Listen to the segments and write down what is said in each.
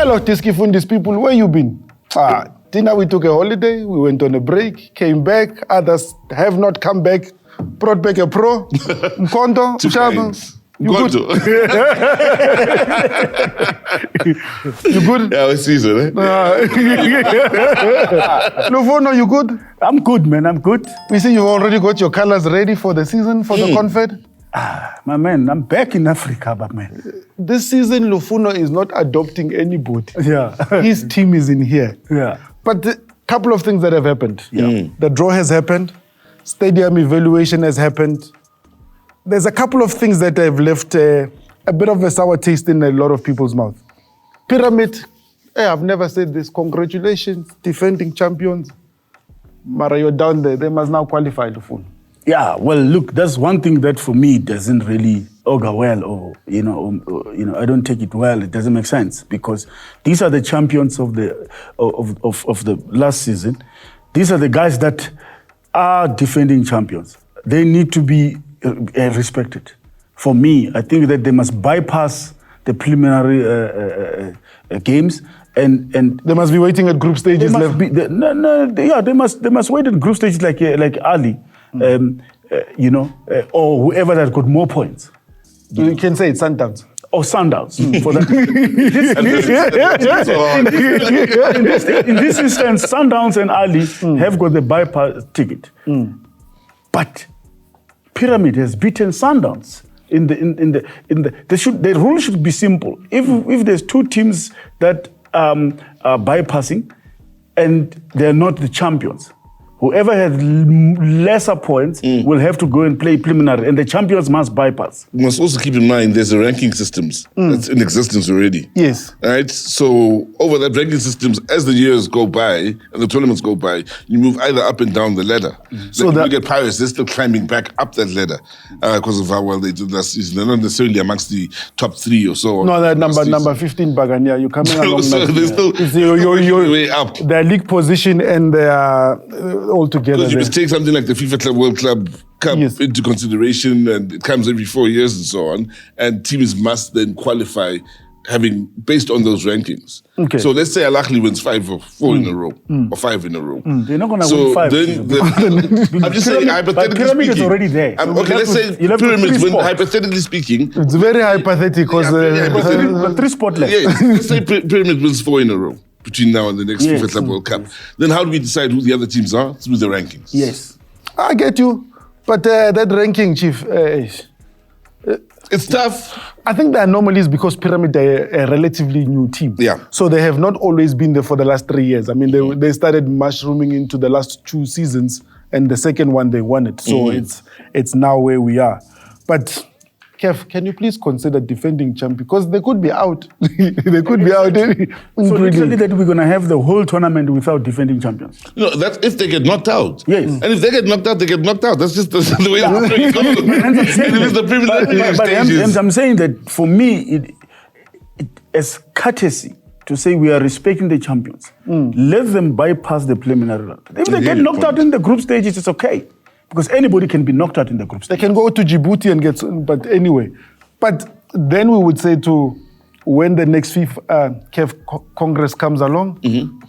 Hello, Tiskifundis people, where you been? Tina, we took a holiday, we went on a break, came back, others have not come back, brought back a pro, Mkondo, Chaba. You good? You good? Yeah, it's season, eh? Lufono, you good? I'm good, man, I'm good. We see you already got your colors ready for the season, for the Confed. My man, I'm back in Africa, but man. This season, Lufono is not adopting anybody. Yeah. His team is in here. Yeah. But a couple of things that have happened. Yeah. The draw has happened. Stadium evaluation has happened. There's a couple of things that have left a bit of a sour taste in a lot of people's mouth. Pyramid, I've never said this. Congratulations, defending champions. Mara, you're down there. They must now qualify the full. Yeah, well, look, that's one thing that for me doesn't really augur well, or I don't take it well. It doesn't make sense because these are the champions of the last season. These are the guys that are defending champions. They need to be respected. For me, I think that they must bypass the preliminary games and they must be waiting at group stages. They must wait at group stages like Ahly. Or whoever that got more points. You can say it's Sundowns. Or Sundowns. For that. in this instance, Sundowns and Ahly have got the bypass ticket. But Pyramid has beaten Sundowns. The rule should be simple. If there's two teams that are bypassing and they're not the champions, whoever has lesser points will have to go and play preliminary, and the champions must bypass. You must also keep in mind there's a ranking systems that's in existence already. Yes. Right? So over that ranking systems, as the years go by and the tournaments go by, you move either up and down the ladder. So that you get Pirates, they're still climbing back up that ladder because of how well they did last season. They're not necessarily amongst the top three or so. No, that number 15 Bagania, you're coming along. So they're still way up. Their league position and their altogether. Because you must take something like the FIFA Club World Cup into consideration, and it comes every 4 years and so on, and teams must then qualify based on those rankings. Okay. So let's say Ahly wins 5 or 4 in a row, or 5 in a row. They're not going to win 5. I'm just saying, hypothetically Pyramid speaking. is already there. So let's say Pyramids win, hypothetically speaking. It's very hypothetical. But 3 spots left. Yes, let's say Pyramid wins 4 in a row between now and the next FIFA Club World Cup. Then how do we decide who the other teams are? Through the rankings. Yes. I get you. But that ranking, Chief, it's tough. I think the anomaly is because Pyramid are a relatively new team. Yeah. So they have not always been there for the last 3 years. I mean, they started mushrooming into the last 2 seasons, and the second one they won it. So it's now where we are. But Kev, can you please consider defending champ? Because they could be out. They could be out. So literally that we're going to have the whole tournament without defending champions? No, that's if they get knocked out. Yes. And if they get knocked out, they get knocked out. That's just the way it goes. I'm saying that for me, it as courtesy to say we are respecting the champions. Let them bypass the preliminary round. If they get knocked out in the group stages, it's okay. Because anybody can be knocked out in the group stage. They can go to Djibouti and get, but anyway. But then we would say when the next FIFA CAF Congress comes along,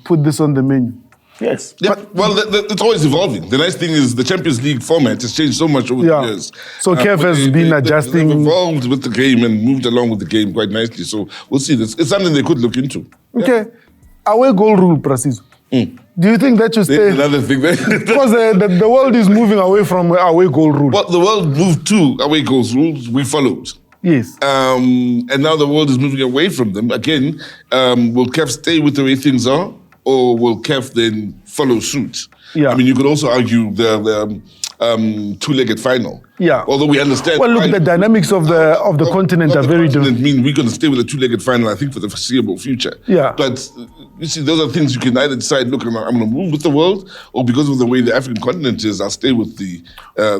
put this on the menu. Yes. Yeah, well, it's always evolving. The nice thing is the Champions League format has changed so much over the years. So CAF has been adjusting. They've evolved with the game and moved along with the game quite nicely. So we'll see. It's something they could look into. Okay. Away goal rule, Preciso. Do you think that should stay? Another thing. Because the world is moving away from away goal rule. Well, the world moved to away goals rules. We followed. Yes. And now the world is moving away from them. Again, will CAF stay with the way things are, or will CAF then follow suit? Yeah. I mean, you could also argue the two-legged final. Yeah. Although we understand. Well, look, the dynamics of the continent are very different. I mean, we're going to stay with a two-legged final, I think, for the foreseeable future. Yeah. But you see, those are things you can either decide, look, I'm going to move with the world, or because of the way the African continent is, I'll stay with the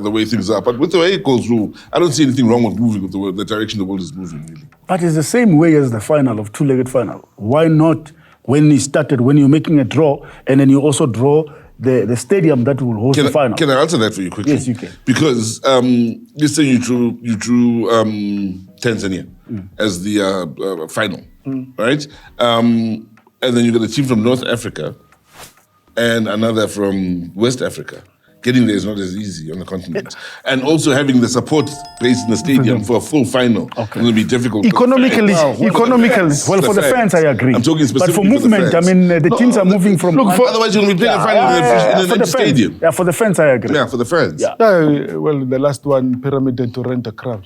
way things are. But with the way it goes rule, I don't see anything wrong with moving with the world, the direction the world is moving, really. But it's the same way as the final of two-legged final. Why not, when you started, when you're making a draw, and then you also draw the stadium that will host the final. Can I answer that for you quickly? Yes, you can. Because let's say you drew Tanzania as the final, right? And then you got a team from North Africa and another from West Africa. Getting there is not as easy on the continent. And also having the support base in the stadium for a full final will be difficult. Economically. Well, for the fans, I agree. I'm talking specifically but for movement, for the fans. the teams are moving from... Otherwise, you're going to be playing a final in an empty stadium. Yeah, for the fans, I agree. Yeah, for the fans. Yeah. Well, the last one, Pyramid had to rent a crowd.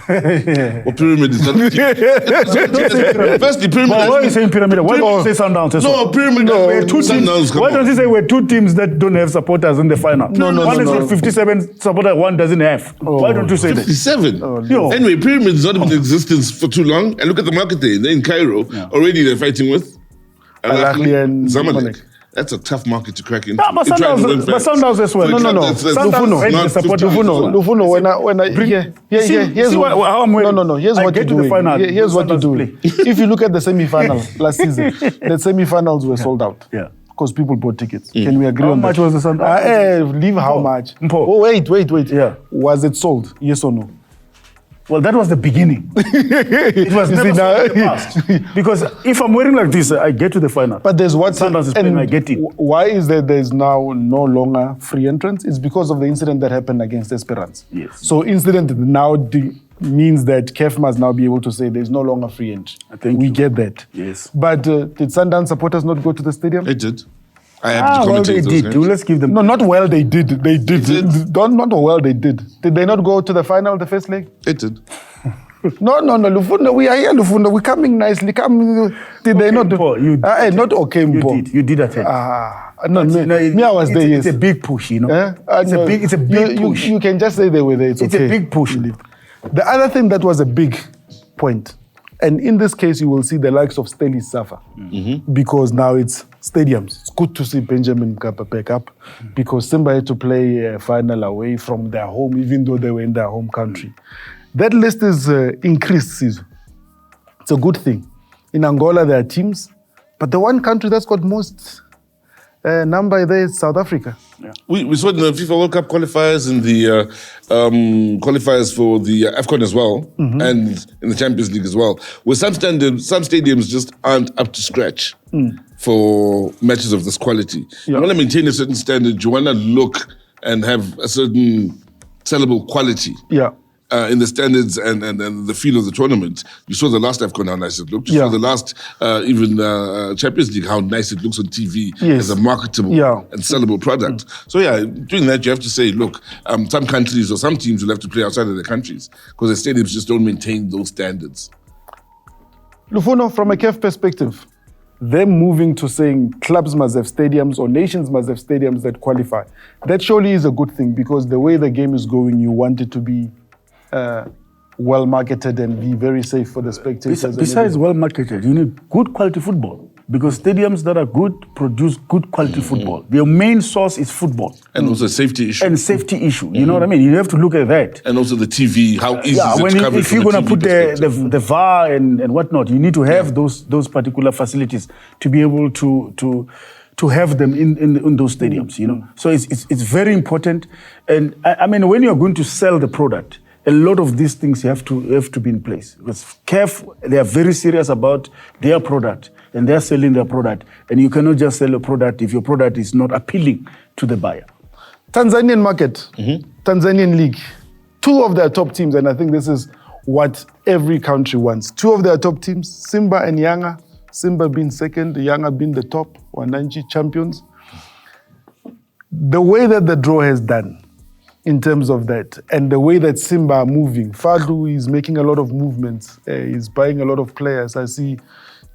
Well, Pyramid is not... Firstly, Pyramid... Why are you saying Pyramid? Why don't you say Sundowns? No, Pyramid... We're two teams. Why don't you say we're two teams that don't have supporters in the final? One is with 57 supporters, one doesn't have. Why don't you say 57? that? Anyway, Pyramid has not been in existence for too long. And look at the market there. They're in Cairo. Already they're fighting with Ahly and Zamalek. That's a tough market to crack into. But Sundowns as well. No. Lufuno, here's what you do. If you look at the semi-final last season, the semi-finals were sold out. Yeah. Because people bought tickets. Can we agree on that? How much was the Sundowns? Leave how much? Oh, wait. Yeah. Was it sold? Yes or no? Well, that was the beginning. It was never sold in the past. Because if I'm wearing like this, I get to the final. But there's what Sundowns is playing, I get it. Why is there's now no longer free entrance? It's because of the incident that happened against Esperance. Yes. So incident now means that CAF must now be able to say there's no longer free entry. We get that. Yes. But did Sundowns supporters not go to the stadium? They did. I have to commentate they did. Let's give them... No, not well they did. They did. Not well they did. Did they not go to the final, the first leg? They did. No, Lufundo, we are here, Lufundo. We're coming nicely. Did they not do? Not okay, You did attend. Me, I was there, yes. It's a big push, you know. It's a big push. You can just say they were there. It's okay. a big push. The other thing that was a big point, and in this case, you will see the likes of Stelly suffer because now it's stadiums. It's good to see Benjamin Mkapa back up because Simba had to play a final away from their home, even though they were in their home country. That list is increased, Sizo. It's a good thing. In Angola, there are teams, but the one country that's got most number there is South Africa. Yeah. We saw in the FIFA World Cup qualifiers and the qualifiers for the AFCON as well, and in the Champions League as well, where some stadiums just aren't up to scratch for matches of this quality. Yeah. You want to maintain a certain standard, you want to look and have a certain sellable quality. Yeah. In the standards and the feel of the tournament. You saw the last AFCON, how nice it looked. You saw the last Champions League, how nice it looks on TV as a marketable and sellable product. So doing that, you have to say, look, some countries or some teams will have to play outside of their countries because the stadiums just don't maintain those standards. Lufuno, from a CAF perspective, them moving to saying clubs must have stadiums or nations must have stadiums that qualify, that surely is a good thing because the way the game is going, you want it to be well marketed and be very safe for the spectators. Besides well marketed, you need good quality football because stadiums that are good produce good quality football. Their main source is football. And also safety issue. You know what I mean? You have to look at that. And also the TV, how easy is it to cover it if you're going to put the VAR and whatnot, you need to have those particular facilities to be able to have them in those stadiums, you know. So it's very important. And I mean, when you're going to sell the product, a lot of these things have to be in place. Because CAF, they are very serious about their product and they're selling their product. And you cannot just sell a product if your product is not appealing to the buyer. Tanzanian market, Tanzanian League, two of their top teams, and I think this is what every country wants. Two of their top teams, Simba and Yanga. Simba being second, Yanga being the top, Wananchi champions. The way that the draw has done, in terms of that, and the way that Simba are moving. Fadlu is making a lot of movements. He's buying a lot of players. I see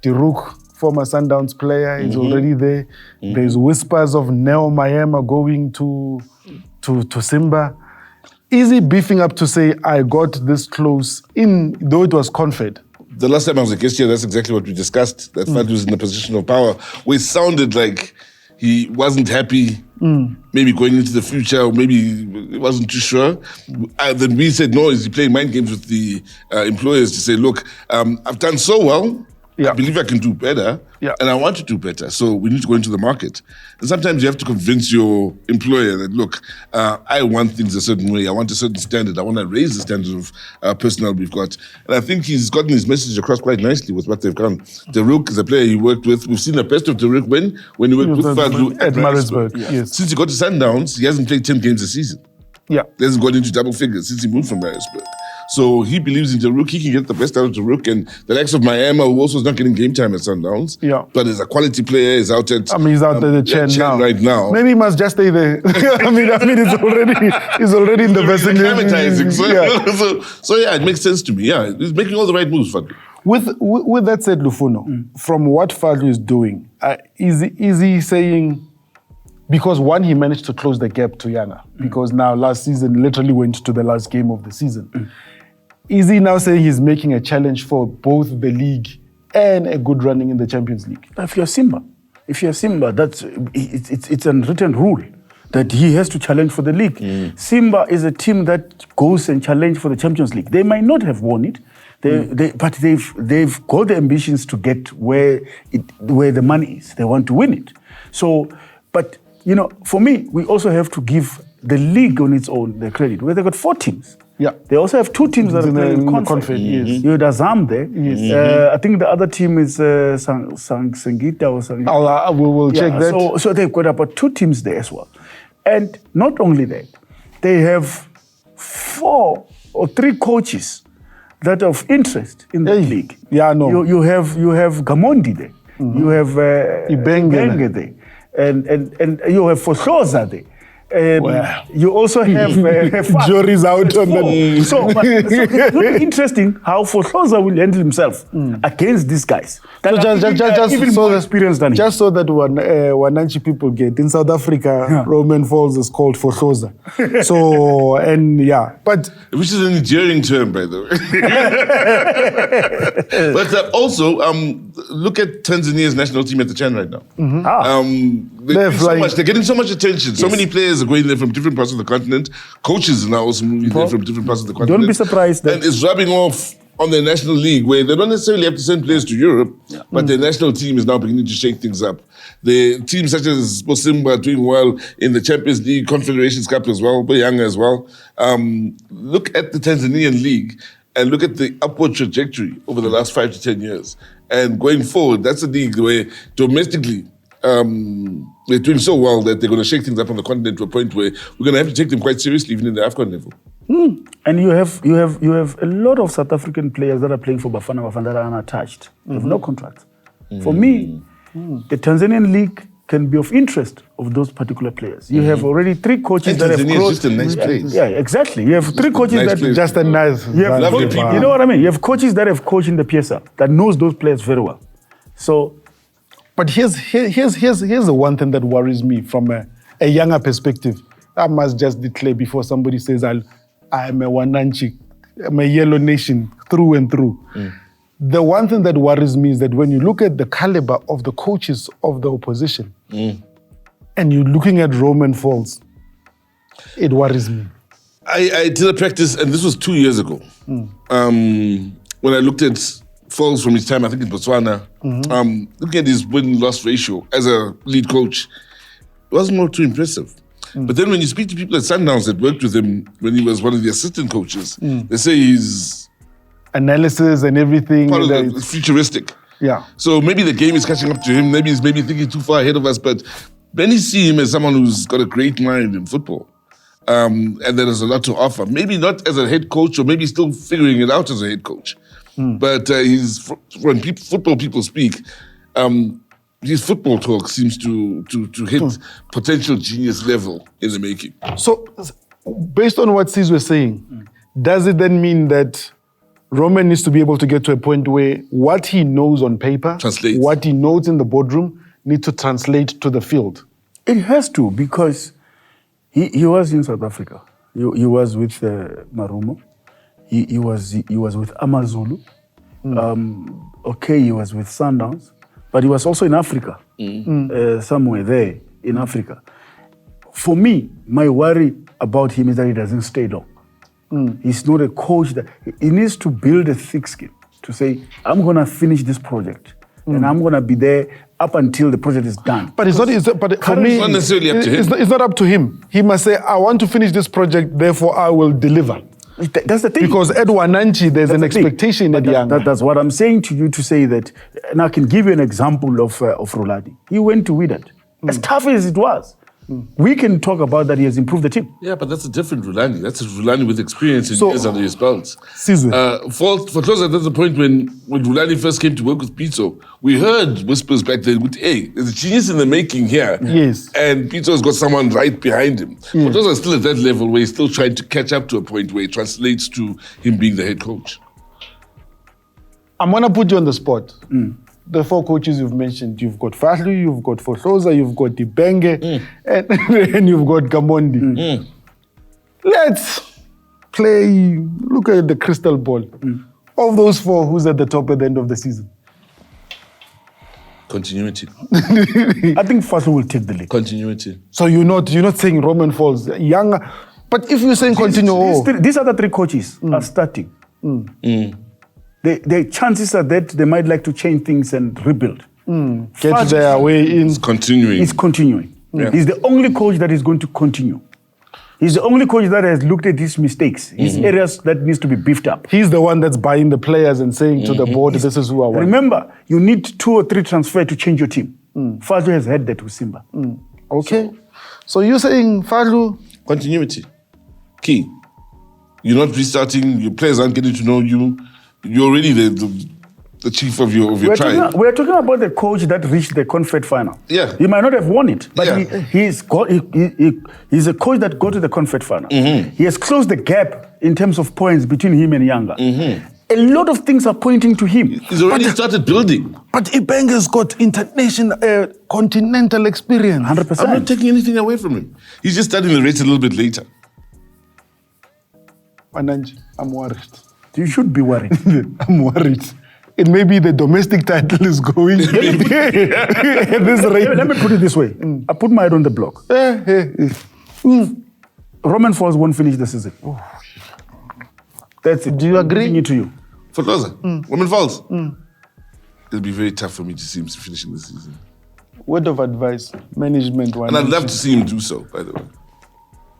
Diruk, former Sundowns player, is already there. There's whispers of Neo Mayema going to Simba. Is he beefing up to say, I got this close, though it was conferred? The last time I was a guest here, that's exactly what we discussed, that Fadlu was in a position of power, where it sounded like he wasn't happy, maybe going into the future, or maybe he wasn't too sure. Then we said, no, is he playing mind games with the employers to say, look, I've done so well, Yeah. I believe I can do better, and I want to do better. So we need to go into the market. And sometimes you have to convince your employer that, look, I want things a certain way. I want a certain standard. I want to raise the standard of personnel we've got. And I think he's gotten his message across quite nicely with what they've done. Daruk is a player he worked with. We've seen the best of Daruk when he worked with Fadlu at Maritzburg. Yes. Since he got to Sundowns, he hasn't played 10 games a season. Yeah. He hasn't gone into double figures since he moved from Maritzburg. So he believes in Daruk. He can get the best out of Daruk. And the likes of Miami, who also is not getting game time at Sundowns. Yeah. But is a quality player. He's out at he's out at the Chen now. Right now. Maybe he must just stay there. I mean, he's already in the vicinity. So yeah, it makes sense to me. Yeah, he's making all the right moves, Fadlu. With that said, Lufuno, from what Fadlu is doing, is he saying, because one, he managed to close the gap to Yanga, because now last season literally went to the last game of the season. Is he now saying he's making a challenge for both the league and a good running in the Champions League? If you're Simba, it's a unwritten rule that he has to challenge for the league. Simba is a team that goes and challenge for the Champions League. They might not have won it, but they've got the ambitions to get where the money is. They want to win it. So, but for me, we also have to give the league on its own the credit, where they've got 4 teams. Yeah. They also have 2 teams that are playing in conference. Yes. You had Azam there. Yes. I think the other team is Sangita or something. We'll check that. So they've got about 2 teams there as well. And not only that, they have 4 or 3 coaches that are of interest in the league. Yeah, I know. You have Gamondi there. You have Ibenge there. And you have Foshoza there. You also have jury's out on that. So it's really interesting how Foshoza will handle himself against these guys. Just so that Wananchi people get, in South Africa, Roman Falls is called Foshoza. So, but... Which is an endearing term, by the way. But also, look at Tanzania's national team at the Chan right now. They're getting so much attention. So many players are going there from different parts of the continent. Coaches are now also moving there from different parts of the continent. Don't be surprised. And it's rubbing off on their national league, where they don't necessarily have to send players to Europe, but their national team is now beginning to shake things up. The teams such as Simba are doing well in the Champions League, Confederations Cup as well, Yanga as well. Look at the Tanzanian League and look at the upward trajectory over the last 5 to 10 years. And going forward, that's a league where domestically, they're doing so well that they're going to shake things up on the continent to a point where we're going to have to take them quite seriously, even in the AFCON level. And you have a lot of South African players that are playing for Bafana that are unattached. They have no contracts. For me, the Tanzanian League can be of interest of those particular players. You have already 3 coaches that have Tanzania is just a nice place. Yeah, exactly. You have 3 coaches that just a nice. You have you know what I mean? You have coaches that have coached in the PSL that knows those players very well. So. But here's the one thing that worries me from a younger perspective. I must just declare before somebody says I'm a Wananchi, I'm a yellow nation through and through. The one thing that worries me is that when you look at the caliber of the coaches of the opposition and you're looking at Roman Falls, it worries me. I did a practice, and this was 2 years ago, when I looked at Falls from his time, I think in Botswana, looking at his win-loss ratio as a lead coach, it wasn't not too impressive. But then when you speak to people at Sundowns that worked with him when he was one of the assistant coaches, they say he's... analysis and everything. Part of the futuristic. Yeah. So maybe the game is catching up to him. Maybe he's thinking too far ahead of us. But many see him as someone who's got a great mind in football. And that has a lot to offer. Maybe not as a head coach, or maybe still figuring it out as a head coach. But when football people speak, his football talk seems to hit potential genius level in the making. So, based on what Sis was saying, does it then mean that Roman needs to be able to get to a point where what he knows on paper, what he knows in the boardroom, needs to translate to the field? It has to, because he was in South Africa. He was with Marumo. He was with Amazulu. He was with Sundowns, but he was also in Africa, somewhere there in Africa. For me, my worry about him is that he doesn't stay long. He's not a coach he needs to build a thick skin. to say, I'm going to finish this project and I'm going to be there up until the project is done. But it's not. But for me, it's not necessarily up to him. It's not up to him. He must say, I want to finish this project, therefore I will deliver. That's the thing. Because at Wananchi, there's an expectation at Yanga. That's what I'm saying to you, to say that, and I can give you an example of Roladi. He went to Wydad. As tough as it was, we can talk about that he has improved the team. Yeah, but that's a different Rulani. That's a Rulani with experience and years under his belt. For closer, that's the point when Rulani first came to work with Pito, we heard whispers back then with, hey, there's a genius in the making here. Yes. And Pito's got someone right behind him. But those are still at that level where he's still trying to catch up to a point where it translates to him being the head coach. I'm going to put you on the spot. The 4 coaches you've mentioned, you've got Fadlu, you've got Fohloza, you've got Dibenge, and you've got Gamondi. Let's look at the crystal ball. Of those 4, who's at the top at the end of the season? Continuity. I think Fadlu will take the league. Continuity. So you're not saying Roman Falls, Yanga, but if you're saying these other 3 coaches are starting. The chances are that they might like to change things and rebuild. Get their way in. It's continuing. Yeah. He's the only coach that is going to continue. He's the only coach that has looked at his mistakes, his areas that needs to be beefed up. He's the one that's buying the players and saying to the board, this is who I want. Remember, you need 2 or 3 transfers to change your team. Fadlu has had that with Simba. Okay. So you're saying Fadlu? Continuity. Key. You're not restarting, your players aren't getting to know you. You're already the chief of your tribe. We're talking about the coach that reached the Confed final. Yeah. He might not have won it, but he's a coach that got to the Confed final. He has closed the gap in terms of points between him and Yanga. A lot of things are pointing to him. He's already started building. But Ibenga's got international, continental experience. 100%. I'm not taking anything away from him. He's just starting the race a little bit later. Wananchi, I'm worried. You should be worried. I'm worried. It may be the domestic title is going. Let me put it this way. I put my head on the block. Roman Falls won't finish the season. That's it. Do you agree? I'm it to you. Fohloza, Roman Falls. It'll be very tough for me to see him finishing the season. Word of advice, management. And I'd love to see him do so, by the way.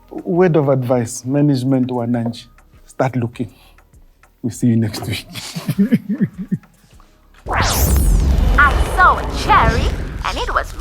Word of advice, management. Wananchi. Start looking. We'll see you next week. I saw a cherry and it was